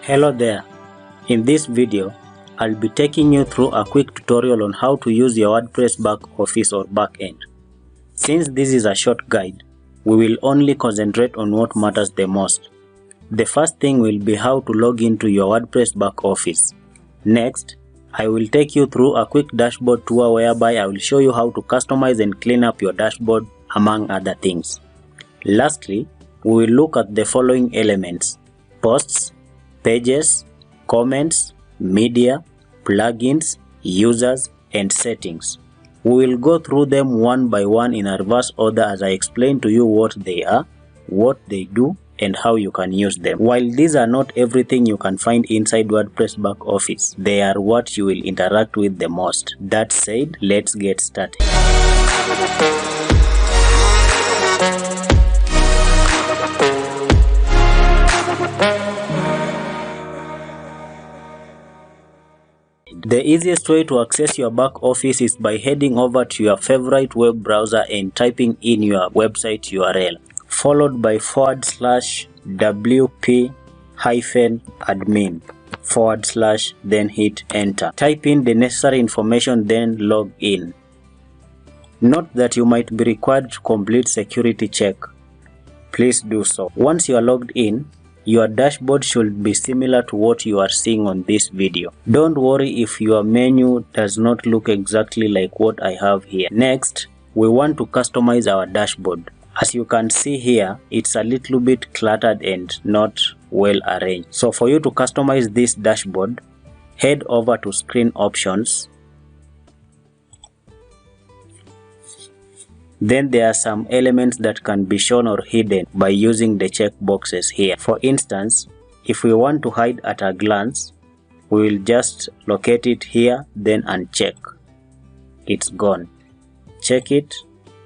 Hello there. In this video, I'll be taking you through a quick tutorial on how to use your WordPress back office or backend. Since this is a short guide, we will only concentrate on what matters the most. The first thing will be how to log into your WordPress back office. Next, I will take you through a quick dashboard tour whereby I will show you how to customize and clean up your dashboard, among other things. Lastly, we will look at the following elements: posts, pages, comments, media, plugins, users, and settings. We will go through them one by one in a reverse order as I explain to you what they are, what they do, and how you can use them. While these are not everything you can find inside WordPress back office, they are what you will interact with the most. That said, let's get started. The easiest way to access your back office is by heading over to your favorite web browser and typing in your website URL, followed by /wp-admin/ then hit enter. Type in the necessary information, then log in. Note that you might be required to complete security check. Please do so. Once you are logged in, your dashboard should be similar to what you are seeing on this video. Don't worry if your menu does not look exactly like what I have here. Next, we want to customize our dashboard. As you can see here, it's a little bit cluttered and not well arranged. So for you to customize this dashboard, head over to Screen Options. Then there are some elements that can be shown or hidden by using the check boxes here. For instance, if we want to hide at a glance, we will just locate it here, then uncheck. It's gone. Check it,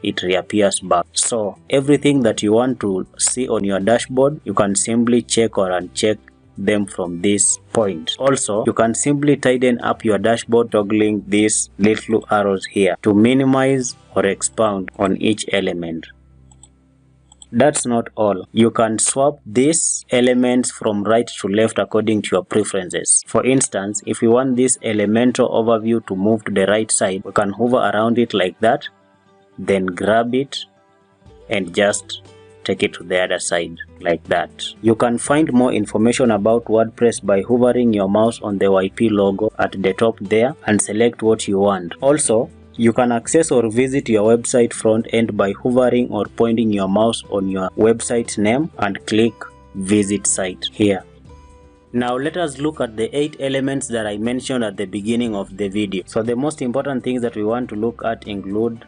it reappears back. So everything that you want to see on your dashboard, you can simply check or uncheck them from this point. Also, you can simply tighten up your dashboard toggling these little arrows here to minimize or expound on each element. That's not all. You can swap these elements from right to left according to your preferences. For instance, if you want this elemental overview to move to the right side, we can hover around it like that, then grab it and just take it to the other side like that. You can find more information about WordPress by hovering your mouse on the YP logo at the top there and select what you want. Also, you can access or visit your website front end by hovering or pointing your mouse on your website name and click Visit Site here. Now let us look at the 8 elements that I mentioned at the beginning of the video. So the most important things that we want to look at include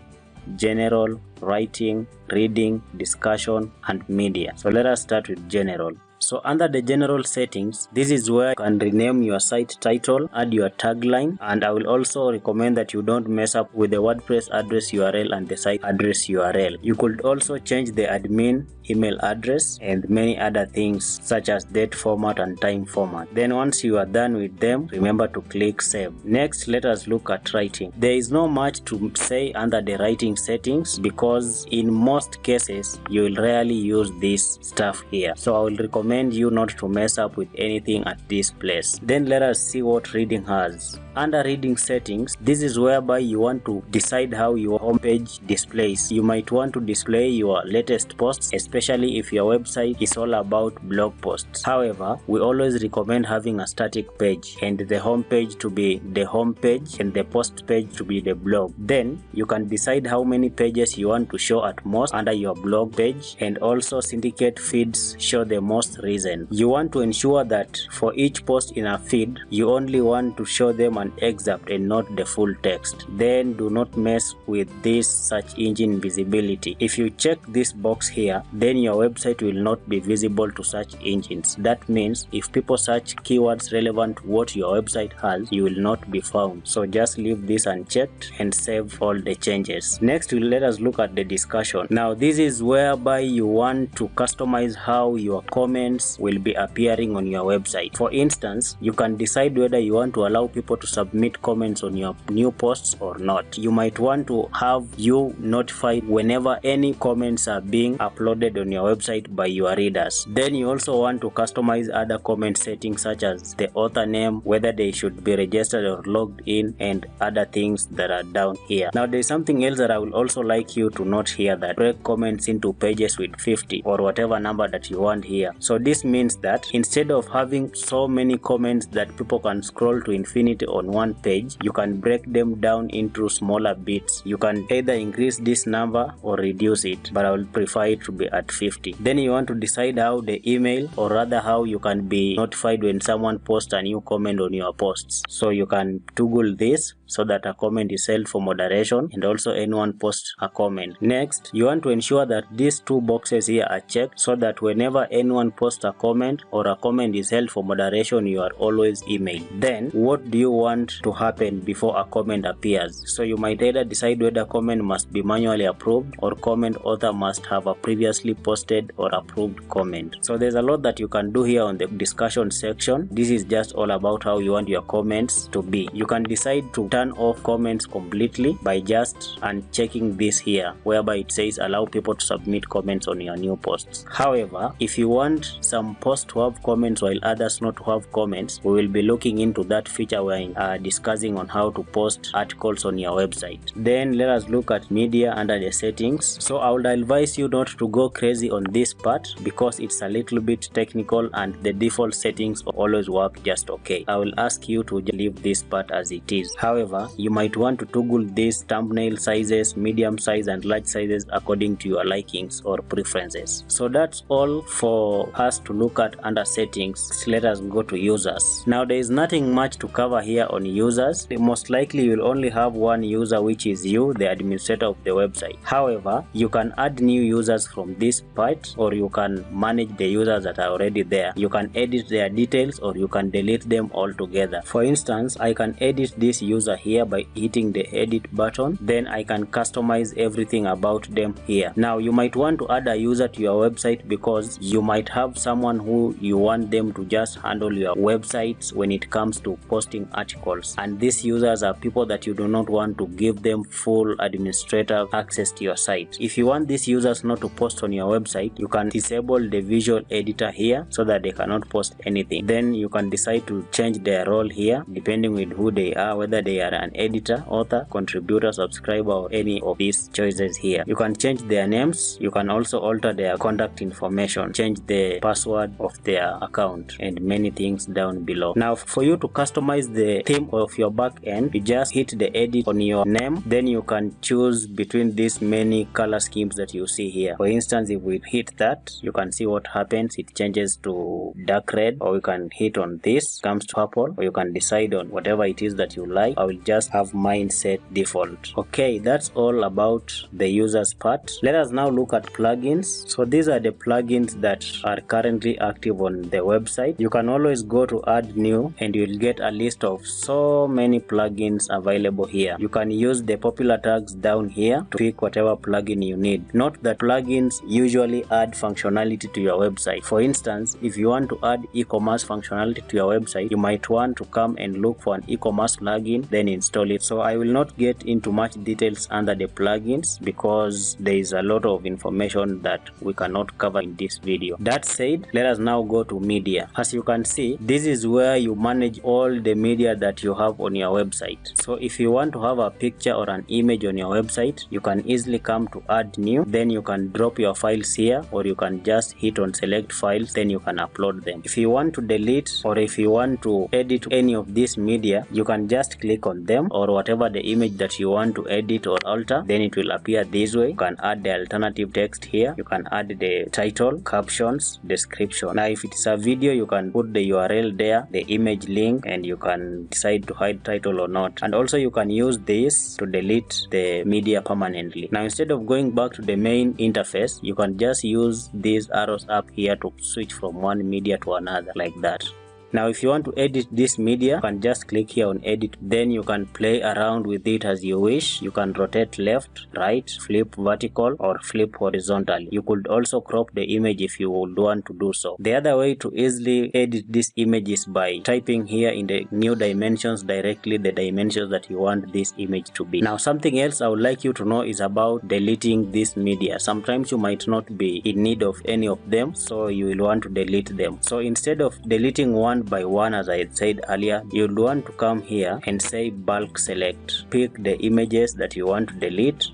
general, writing, reading, discussion, and media. So let us start with general. So under the general settings, this is where you can rename your site title, add your tagline, and I will also recommend that you don't mess up with the WordPress address URL and the site address URL. You could also change the admin email address and many other things such as date format and time format. Then once you are done with them, remember to click save. Next, let us look at writing. There is not much to say under the writing settings because in most cases you will rarely use this stuff here. So I will recommend you not to mess up with anything at this place. Then let us see what reading has. Under reading settings, this is whereby you want to decide how your homepage displays. You might want to display your latest posts, especially if your website is all about blog posts. However, we always recommend having a static page and the homepage to be the homepage and the post page to be the blog. Then you can decide how many pages you want to show at most under your blog page, and also syndicate feeds show the most reason. You want to ensure that for each post in a feed, you only want to show them an excerpt and not the full text. Then do not mess with this search engine visibility. If you check this box here, then your website will not be visible to search engines. That means if people search keywords relevant to what your website has, you will not be found. So just leave this unchecked and save all the changes. Next, let us look at the discussion. Now this is whereby you want to customize how your comments comments will be appearing on your website. For instance, you can decide whether you want to allow people to submit comments on your new posts or not. You might want to have you notified whenever any comments are being uploaded on your website by your readers. Then you also want to customize other comment settings such as the author name, whether they should be registered or logged in, and other things that are down here. Now there is something else that I will also like you to note here, that break comments into pages with 50 or whatever number that you want here. So this means that instead of having so many comments that people can scroll to infinity on one page, you can break them down into smaller bits. You can either increase this number or reduce it, but I will prefer it to be at 50. Then you want to decide how the email, or rather how you can be notified when someone posts a new comment on your posts. So you can toggle this so that a comment is held for moderation and also anyone posts a comment. Next, you want to ensure that these two boxes here are checked so that whenever anyone posts a comment or a comment is held for moderation, you are always emailed. Then, what do you want to happen before a comment appears? So you might either decide whether a comment must be manually approved or comment author must have a previously posted or approved comment. So there's a lot that you can do here on the discussion section. This is just all about how you want your comments to be. You can decide to turn off comments completely by just unchecking this here, whereby it says allow people to submit comments on your new posts. However, if you want some posts to have comments while others not to have comments, we will be looking into that feature when discussing on how to post articles on your website. Then let us look at media under the settings. So I would advise you not to go crazy on this part because it's a little bit technical and the default settings always work just okay. I will ask you to leave this part as it is. However, you might want to toggle these thumbnail sizes, medium size and large sizes according to your likings or preferences. So that's all for us to look at under settings. Let us go to users. Now there is nothing much to cover here on users. Most likely you will only have one user, which is you, the administrator of the website. However, you can add new users from this part, or you can manage the users that are already there. You can edit their details or you can delete them altogether. For instance, I can edit this user here by hitting the edit button. Then I can customize everything about them here. Now you might want to add a user to your website because you might have someone who you want them to just handle your websites when it comes to posting articles, and these users are people that you do not want to give them full administrative access to your site. If you want these users not to post on your website, you can disable the visual editor here so that they cannot post anything. Then you can decide to change their role here depending with who they are, whether they are an editor, author, contributor, subscriber, or any of these choices here. You can change their names. You can also alter their contact information, change the password of their account, and many things down below. Now for you to customize the theme of your backend, you just hit the edit on your name. Then you can choose between these many color schemes that you see here. For instance, if we hit that, you can see what happens. It changes to dark red, or you can hit on this, comes to purple, or you can decide on whatever it is that you like. I will just have mine set default. Okay, that's all about the users part. Let us now look at plugins. So these are the plugins that are currently active on the website. You can always go to add new and you'll get a list of so many plugins available here. You can use the popular tags down here to pick whatever plugin you need. Note that plugins usually add functionality to your website. For instance, if you want to add e-commerce functionality to your website, you might want to come and look for an e-commerce plugin, then install it. So I will not get into much details under the plugins because there is a lot of information that we cannot cover in this video. That said, let us now go to media. As you can see, this is where you manage all the media that you have on your website. So if you want to have a picture or an image on your website, you can easily come to add new. Then you can drop your files here, or you can just hit on select files, then you can upload them. If you want to delete or if you want to edit any of this media, you can just click on them, or whatever the image that you want to edit or alter, then it will appear this way. You can add the alternative text here. You can add the title, captions, description. Now if it's a video, you can put the URL there, the image link, and you can decide to hide title or not. And also you can use this to delete the media permanently. Now instead of going back to the main interface, you can just use these arrows up here to switch from one media to another like that. Now if you want to edit this media, you can just click here on edit, then you can play around with it as you wish. You can rotate left, right, flip vertical or flip horizontally. You could also crop the image if you would want to do so. The other way to easily edit this image is by typing here in the new dimensions directly the dimensions that you want this image to be. Now something else I would like you to know is about deleting this media. Sometimes you might not be in need of any of them, so you will want to delete them. So instead of deleting one by one as I had said earlier, you will want to come here and say bulk select. Pick the images that you want to delete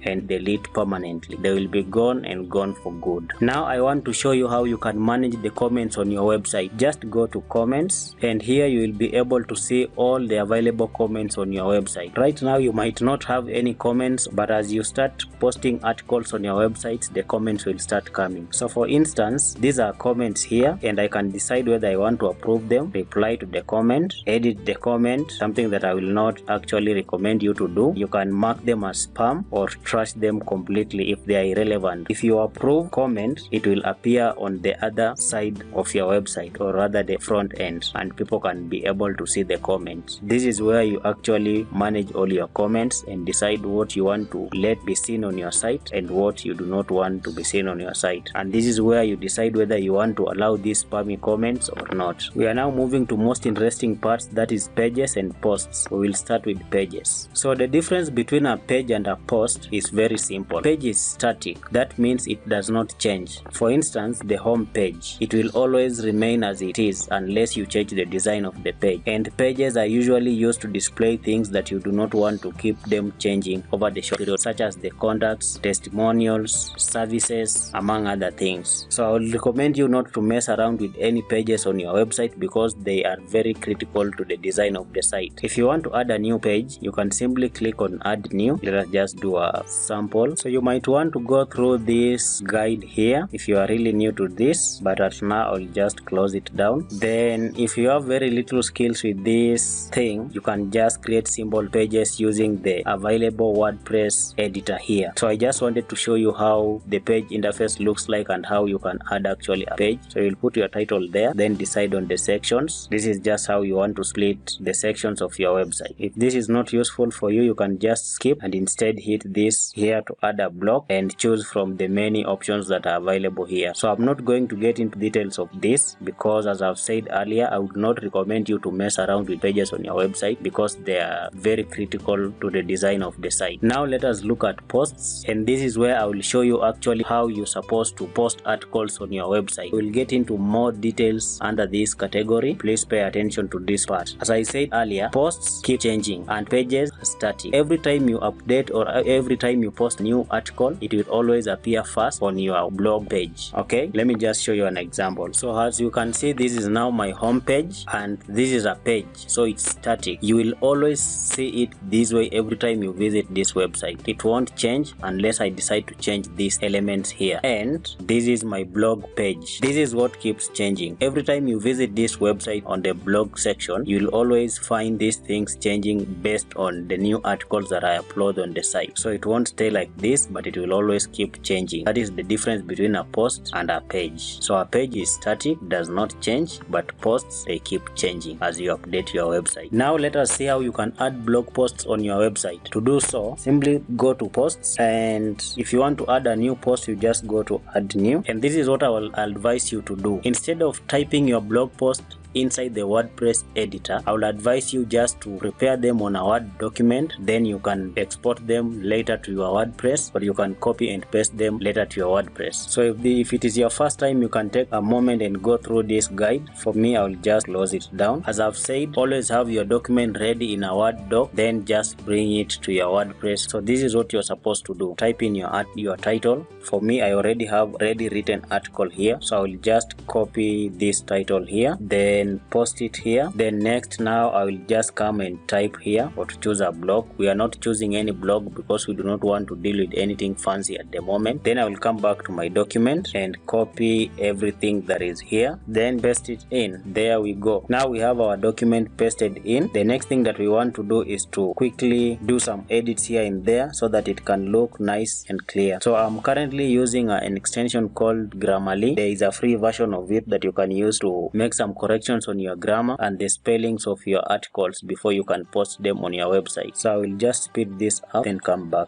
and delete permanently. They will be gone and gone for good. Now I want to show you how you can manage the comments on your website. Just go to comments, and here you will be able to see all the available comments on your website. Right now you might not have any comments, but as you start posting articles on your website, the comments will start coming. So for instance, these are comments here, and I can decide whether I want to approve them, reply to the comment, edit the comment, something that I will not actually recommend you to do. You can mark them as spam or trash them completely if they are irrelevant. If you approve comment, it will appear on the other side of your website, or rather the front end, and people can be able to see the comments. This is where you actually manage all your comments and decide what you want to let be seen on your site and what you do not want to be seen on your site. And this is where you decide whether you want to allow these spammy comments or not. We are now moving to most interesting parts, that is pages and posts. We will start with pages. So the difference between a page and a post is very simple. Page is static. That means it does not change. For instance, the home page, it will always remain as it is unless you change the design of the page. And pages are usually used to display things that you do not want to keep them changing over the short period, such as the contacts, testimonials, services, among other things. So I would recommend you not to mess around with any pages on your website because they are very critical to the design of the site. If you want to add a new page, you can simply click on add new. Let us just do a sample. So you might want to go through this guide here if you are really new to this, but at now I'll just close it down. Then if you have very little skills with this thing, you can just create simple pages using the available WordPress editor here. So I just wanted to show you how the page interface looks like and how you can add actually a page. So you'll put your title there, then decide on the sections. This is just how you want to split the sections of your website. If this is not useful for you, you can just skip and instead hit this here to add a block and choose from the many options that are available here. So I'm not going to get into details of this because, as I've said earlier, I would not recommend you to mess around with pages on your website because they are very critical to the design of the site. Now let us look at posts, and this is where I will show you actually how you're supposed to post articles on your website. We'll get into more details under this category. Please pay attention to this part. As I said earlier, posts keep changing and pages are static. Every time you update or every time you post a new article, it will always appear first on your blog page. Okay, let me just show you an example. So as you can see, this is now my home page and this is a page, so it's static. You will always see it this way every time you visit this website. It won't change unless I decide to change these elements here. And this is my blog page. This is what keeps changing. Every time you visit this website on the blog section, you'll always find these things changing based on the new articles that I upload on the site. So it won't stay like this, but it will always keep changing. That is the difference between a post and a page. So a page is static, does not change, but posts, they keep changing as you update your website. Now let us see how you can add blog posts on your website. To do so, simply go to posts, and if you want to add a new post, you just go to add new, and this is what I will advise you to do. Instead of typing your blog post inside the WordPress editor, I will advise you just to prepare them on a Word document. Then you can export them later to your WordPress, or you can copy and paste them later to your WordPress. So if it is your first time, you can take a moment and go through this guide. For me, I will just close it down. As I've said, always have your document ready in a Word doc, then just bring it to your WordPress. So this is what you're supposed to do. Type in your title. For me, I already have ready written article here, so I will just copy this title here. Then then post it here. Then next, now I will just come and type here or to choose a blog. We are not choosing any blog because we do not want to deal with anything fancy at the moment. Then I will come back to my document and copy everything that is here, then paste it in. There we go. Now we have our document pasted in. The next thing that we want to do is to quickly do some edits here and there so that it can look nice and clear. So I'm currently using an extension called Grammarly. There is a free version of it that you can use to make some corrections on your grammar and the spellings of your articles before you can post them on your website. So I will just speed this up and come back.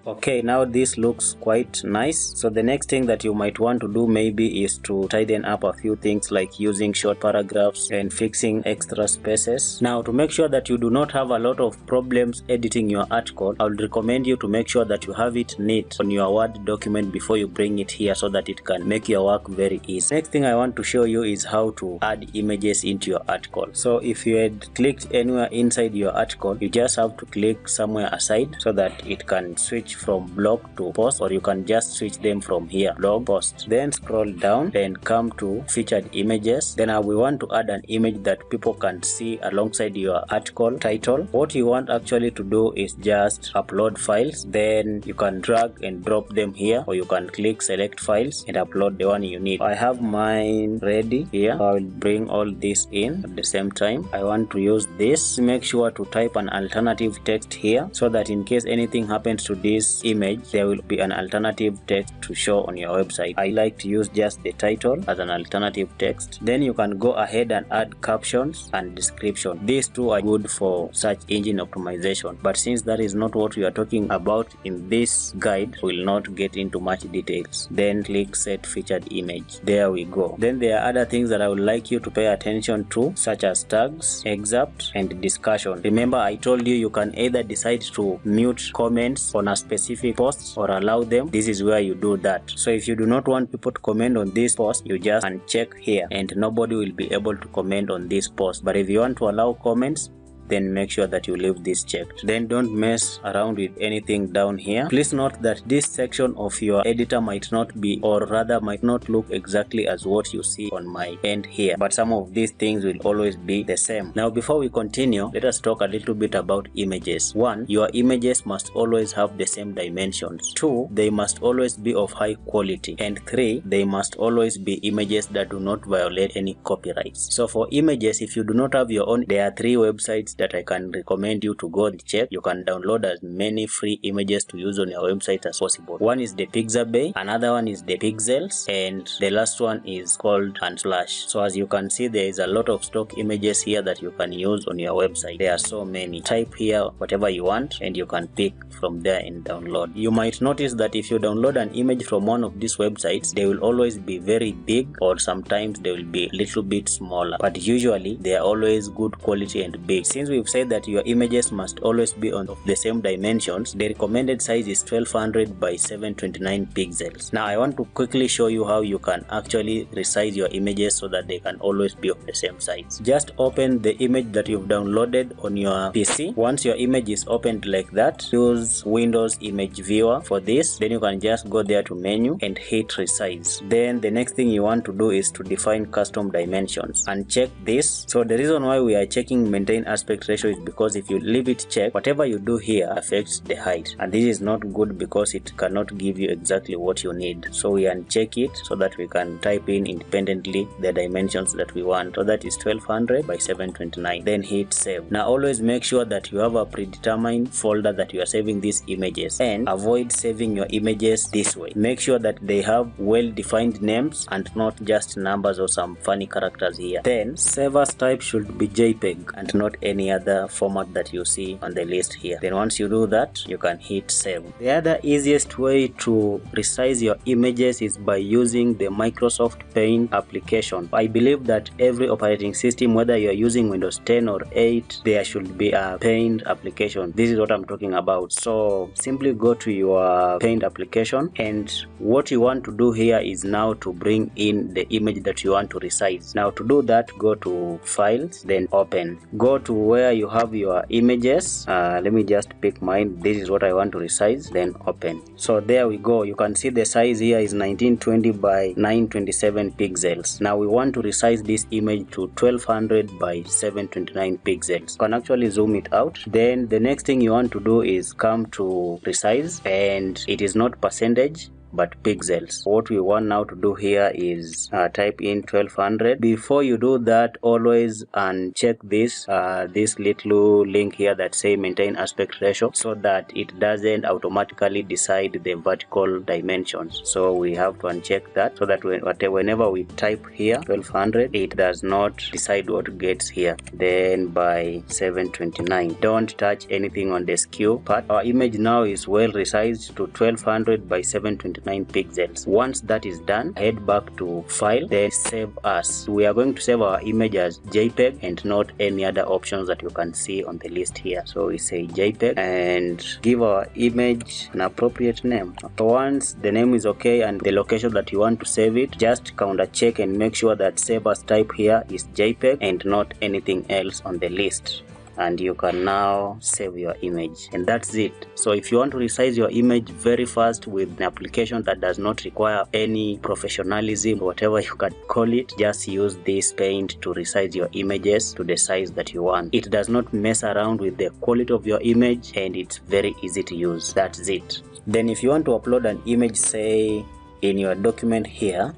Okay, now this looks quite nice. So the next thing that you might want to do maybe is to tighten up a few things like using short paragraphs and fixing extra spaces. Now, to make sure that you do not have a lot of problems editing your article, I would recommend you to make sure that you have it neat on your Word document before you bring it here so that it can make your work very easy. Next thing I want to show you is how to add images into your article. So if you had clicked anywhere inside your article, you just have to click somewhere aside so that it can switch from blog to post, or you can just switch them from here, blog, post. Then scroll down, then come to featured images. Then we want to add an image that people can see alongside your article title. What you want actually to do is just upload files. Then you can drag and drop them here, or you can click select files and upload the one you need. I have mine ready here. I will bring all this in at the same time. I want to use this. Make sure to type an alternative text here so that in case anything happens to this image, there will be an alternative text to show on your website. I like to use just the title as an alternative text. Then you can go ahead and add captions and description. These two are good for search engine optimization, but since that is not what we are talking about in this guide, we will not get into much details. Then click set featured image. There we go. Then there are other things that I would like you to pay attention to, such as tags, excerpt, and discussion. Remember, I told you you can either decide to mute comments on a specific posts or allow them. This is where you do that. So if you do not want people to comment on this post, you just uncheck here and nobody will be able to comment on this post. But if you want to allow comments, then make sure that you leave this checked. Then don't mess around with anything down here. Please note that this section of your editor might not be, or rather might not look exactly as what you see on my end here, but some of these things will always be the same. Now before we continue, let us talk a little bit about images. 1. Your images must always have the same dimensions. 2. They must always be of high quality. And 3. They must always be images that do not violate any copyrights. So for images, if you do not have your own, there are 3 websites that I can recommend you to go and check. You can download as many free images to use on your website as possible. One is the Pixabay, another one is the Pixels, and the last one is called Unsplash. So as you can see, there is a lot of stock images here that you can use on your website. There are so many. Type here whatever you want and you can pick from there and download. You might notice that if you download an image from one of these websites, they will always be very big, or sometimes they will be a little bit smaller, but usually they are always good quality and big. Since we've said that your images must always be of the same dimensions, the recommended size is 1200 by 729 pixels. Now I want to quickly show you how you can actually resize your images so that they can always be of the same size. Just open the image that you've downloaded on your PC. Once your image is opened like that, use Windows Image Viewer for this. Then you can just go there to menu and hit resize. Then the next thing you want to do is to define custom dimensions and check this. So the reason why we are checking maintain aspect ratio is because if you leave it checked, whatever you do here affects the height, and this is not good because it cannot give you exactly what you need. So we uncheck it so that we can type in independently the dimensions that we want. So that is 1200 by 729. Then hit save. Now always make sure that you have a predetermined folder that you are saving these images, and avoid saving your images this way. Make sure that they have well-defined names and not just numbers or some funny characters here. Then save as type should be JPEG and not any other format that you see on the list here. Then once you do that, you can hit save. The other easiest way to resize your images is by using the Microsoft Paint application. I believe that every operating system, whether you are using Windows 10 or 8, there should be a Paint application. This is what I'm talking about. So simply go to your Paint application, and what you want to do here is now to bring in the image that you want to resize. Now to do that, go to Files, then Open. Go to where you have your images. Let me just pick mine. This is what I want to resize, then open. So there we go. You can see the size here is 1920 by 927 pixels. Now we want to resize this image to 1200 by 729 pixels. You can actually zoom it out. Then the next thing you want to do is come to resize, and it is not percentage but pixels. What we want now to do here is type in 1200. Before you do that, always uncheck this this little link here that say maintain aspect ratio, so that it doesn't automatically decide the vertical dimensions. So we have to uncheck that, so that whenever we type here 1200, it does not decide what gets here. Then by 729, don't touch anything on the skew part. Our image now is well resized to 1200 by 729 pixels. Once that is done, head back to file, then save as. We are going to save our image as JPEG and not any other options that you can see on the list here. So we say JPEG and give our image an appropriate name. Once the name is okay and the location that you want to save it, just counter check and make sure that save as type here is JPEG and not anything else on the list. And you can now save your image, and that's it. So if you want to resize your image very fast with an application that does not require any professionalism, whatever you can call it, just use this paint to resize your images to the size that you want. It does not mess around with the quality of your image, and it's very easy to use. That's it. Then if you want to upload an image, say in your document here,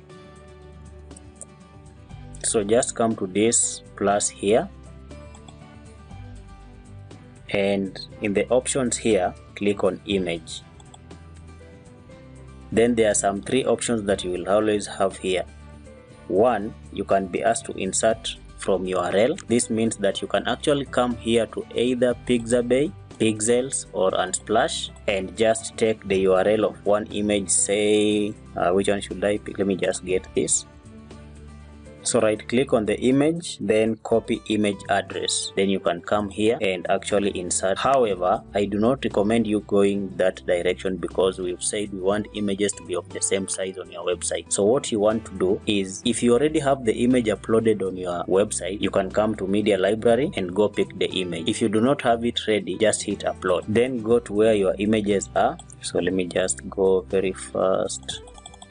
so just come to this plus here, and in the options here, click on image. Then there are some three options that you will always have here. One, you can be asked to insert from URL. This means that you can actually come here to either Pixabay, Pixels or Unsplash and just take the URL of one image. Say which one should I pick? Let me just get this. So right click on the image, then copy image address. Then you can come here and actually insert. However, I do not recommend you going that direction, because we've said we want images to be of the same size on your website. So what you want to do is, if you already have the image uploaded on your website, you can come to media library and go pick the image. If you do not have it ready, just hit upload. Then go to where your images are. So let me just go very fast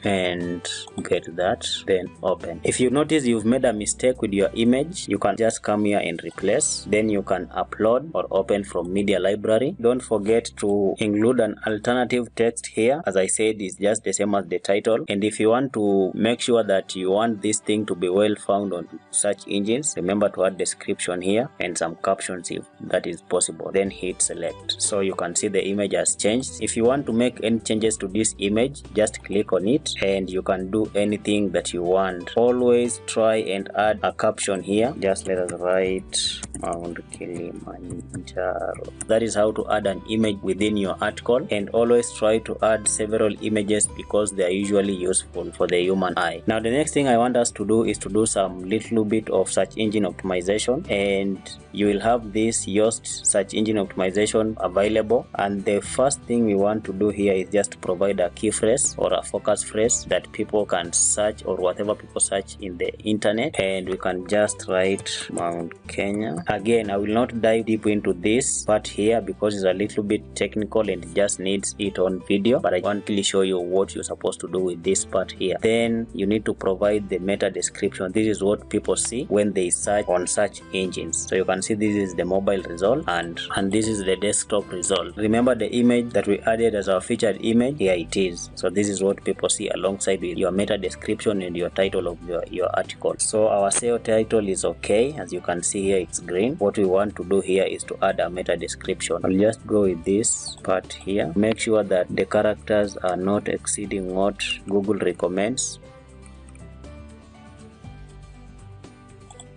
and get that, then open. If you notice you've made a mistake with your image, you can just come here and replace. Then you can upload or open from media library. Don't forget to include an alternative text here. As I said, it's just the same as the title. And if you want to make sure that you want this thing to be well found on search engines, remember to add description here and some captions if that is possible. Then hit select. So you can see the image has changed. If you want to make any changes to this image, just click on it and you can do anything that you want. Always try and add a caption here. Just let us write Mount Kilimanjaro. That is how to add an image within your article. And always try to add several images, because they are usually useful for the human eye. Now the next thing I want us to do is to do some little bit of search engine optimization, and you will have this Yoast search engine optimization available. And the first thing we want to do here is just to provide a key phrase or a focus phrase that people can search, or whatever people search in the internet. And we can just write Mount Kenya. Again, I will not dive deep into this part here because it's a little bit technical and it just needs it on video, but I want to show you what you're supposed to do with this part here. Then you need to provide the meta description. This is what people see when they search on search engines. So you can see this is the mobile result and this is the desktop result. Remember the image that we added as our featured image? Here it is. So this is what people see alongside with your meta description and your title of your article. So our SEO title is okay. As you can see here, it's green. What we want to do here is to add a meta description. I'll just go with this part here. Make sure that the characters are not exceeding what Google recommends.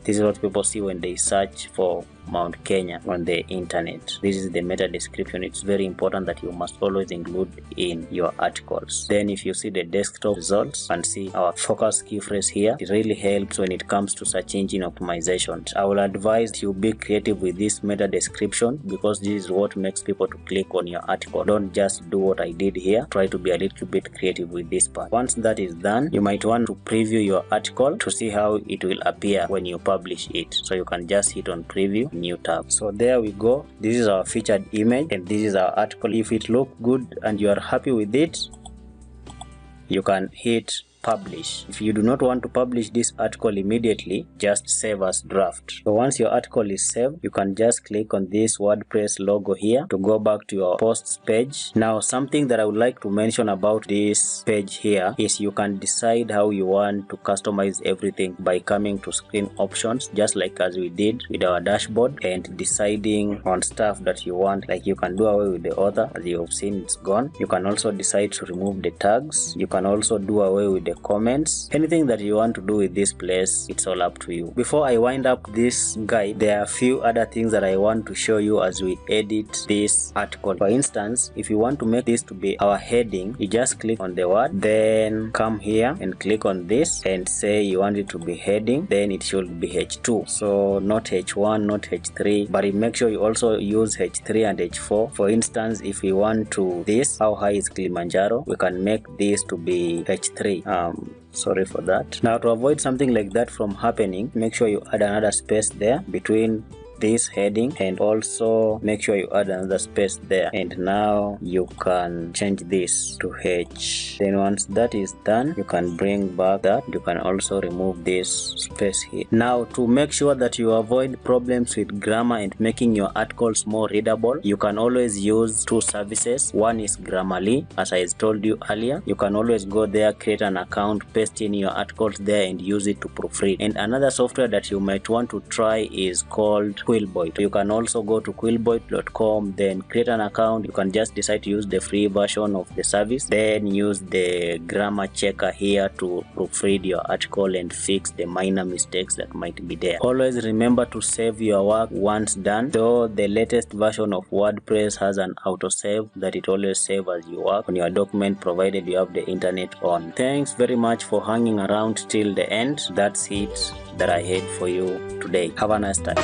This is what people see when they search for Mount Kenya on the internet. This is the meta description. It's very important that you must always include in your articles. Then if you see the desktop results and see our focus key phrase here, it really helps when it comes to search engine optimization. I will advise you be creative with this meta description, because this is what makes people to click on your article. Don't just do what I did here. Try to be a little bit creative with this part. Once that is done, you might want to preview your article to see how it will appear when you publish it. So you can just hit on preview. new tab. So there we go. This is our featured image and this is our article. If it looks good and you are happy with it, you can hit publish. If you do not want to publish this article immediately, just save as draft. So once your article is saved, you can just click on this WordPress logo here to go back to your posts page. Now something that I would like to mention about this page here is you can decide how you want to customize everything by coming to screen options, just like as we did with our dashboard, and deciding on stuff that you want. Like you can do away with the author, as you have seen it's gone. You can also decide to remove the tags. You can also do away with the comments. Anything that you want to do with this place, it's all up to you. Before I wind up this guide, there are a few other things that I want to show you as we edit this article. For instance, if you want to make this to be our heading, you just click on the word, then come here and click on this and say you want it to be heading, then it should be H2. So not H1, not H3, but make sure you also use H3 and H4. For instance, if we want to this, how high is Kilimanjaro, we can make this to be H3. Sorry for that. Now to avoid something like that from happening, make sure you add another space there between this heading, and also make sure you add another space there, and now you can change this to H. Then once that is done, you can bring back that. You can also remove this space here. Now to make sure that you avoid problems with grammar and making your articles more readable, you can always use two services. One is Grammarly, as I told you earlier. You can always go there, create an account, paste in your articles there and use it to proofread. And another software that you might want to try is called Quillboit. You can also go to quillboit.com, then create an account. You can just decide to use the free version of the service, then use the grammar checker here to proofread your article and fix the minor mistakes that might be there. Always remember to save your work once done, though the latest version of WordPress has an autosave that it always saves as you work on your document, provided you have the internet on. Thanks very much for hanging around till the end. That's it that I had for you today. Have a nice time.